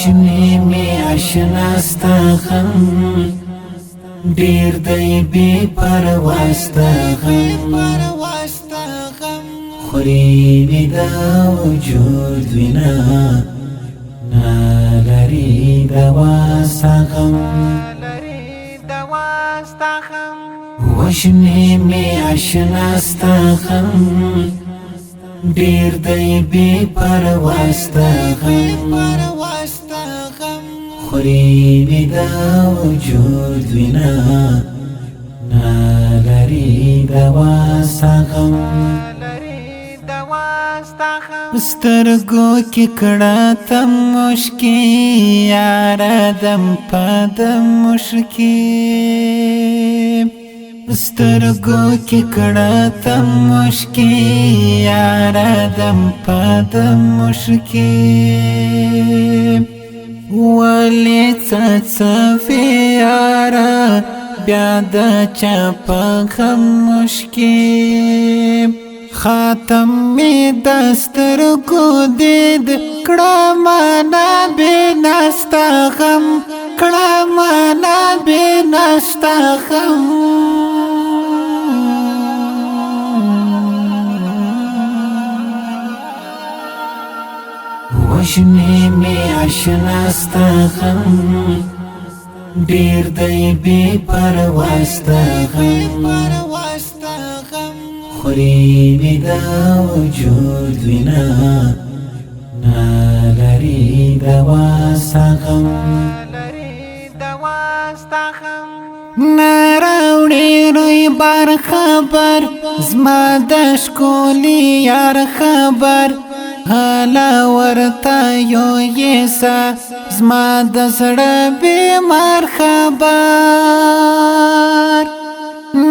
وشنی می اشنا ستا غم ډیر دی بی پروا ستا غم خوری می دا وجود وینا نالری دوا ستا غم وشنی می اشنا ستا غم ډیر دی بی پروا ستا غم خوری می دا وجود وینا نالری دوا ستا غم سترګو کې کړه تم مشکي یاره دم پدم مشکي سترګو کې کړه تم مشکي یاره دم پدم مشکي ولی څڅفي یاره بیا د چا په غم مشکي خاتم می دسترګو دید کړه معنا بنا ستا غم کړه معنا بنا ستا غم وشنی می اشنا ستا غم ډیر دی بی پروا ستا غم خوری می دا وجود وینا نالری دوا ستا غم نراوړي روی بار خبر زما د شکولی یار خبر حالا ورتا یو یسا زما د زړه بیمار خبر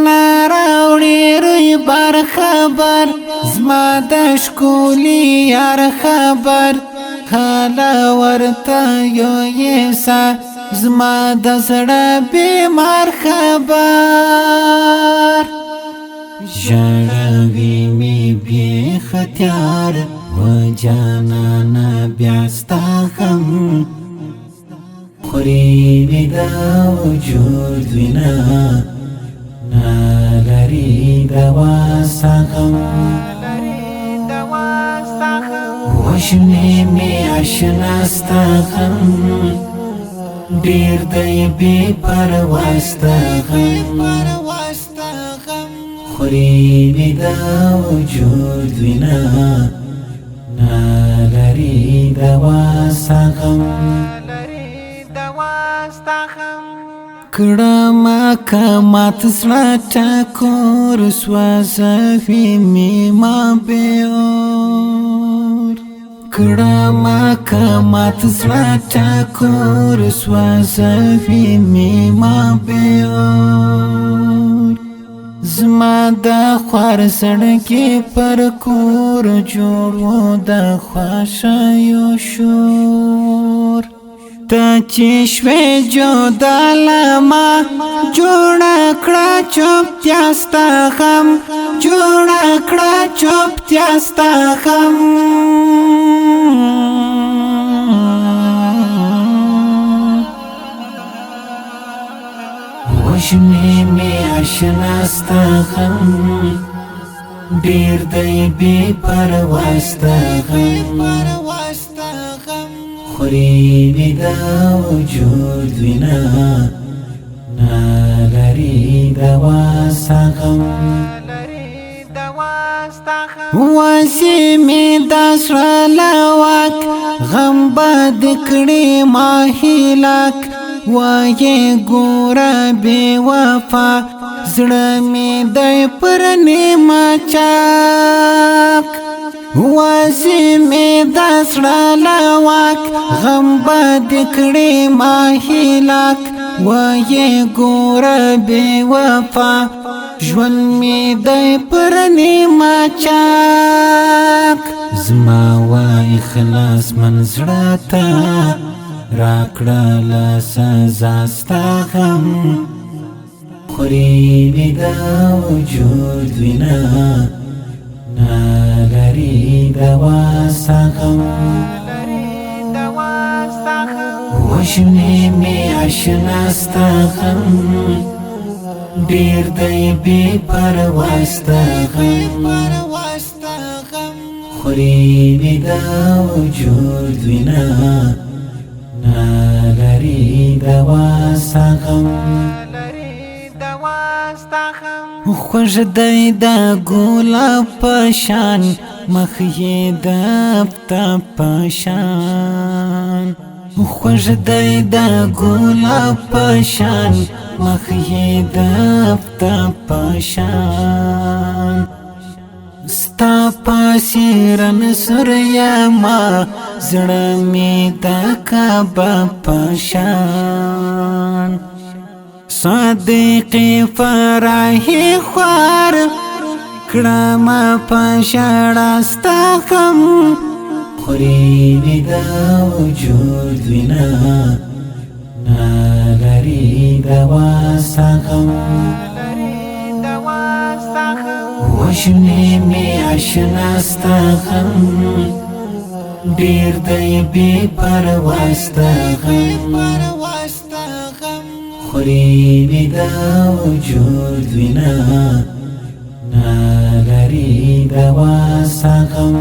نراوړي روی بار خبر زما د شکولی یار خبر حالا ورتا یو یسا زما د زړه بیمار خبر ژړوي می بی ختیار و جانانا بیا ستا غم خوری می دا وجود وینا نالری دوا ستا غم وشنی می اشنا ستا غم ډیر دی بی پروا ستا غم خوری می دا وجود وینا نالری دوا ستا غم کړه ما کمات سره ټکور سوځوي می ما بیور کړه ما کمات سره ټکور سوځوي می ما بیور زما د خوار سړکې پر کور جوړو د خواشیو شور ته چې شوې جدا لما جوړه کړه چوپتیا ستا غم جوړه کړه چوپتیا ستا غم وشنی می اشنا ستا غم ډیر دی بی پروا ستا غم خوری می دا وجود وینا نالری دوا ستا غم وسی می دا سره لاواک غم بد کړي ما هیلاک وای ګوره بی وفا زړه می دی پر نیمه چاک وسی می د سړه لاواک غم بد کړي ما هیلاک وای ګوره بی وفا ژوند می دی پر نیمه چاک زما وای خلاص من زړه ته راکړه له سزا ستا غم خوری می دا وجود وینا نالری دوا ستا غم وشنی می آشنا ستا غم ډیر دی بی پروا ستا غم خوری می دا وجود وینا نالری دوا ستا غم خوش دی دا گولا پشان مخی دبتا پشان خوش دی دا گولا پشان مخی دبتا پشان ستا پاسیرن سریا ما زڑمی دا کعبہ پشان صدیقی فراحی خوار کڑام پشڑا ستا غم خوری می دا وجود وینا نالری دوا ستا غم وشنی می آشنا ستا غم ډیر دی بی پروا ستا غم خوری می دا وجود وینا نالری دوا ستا غم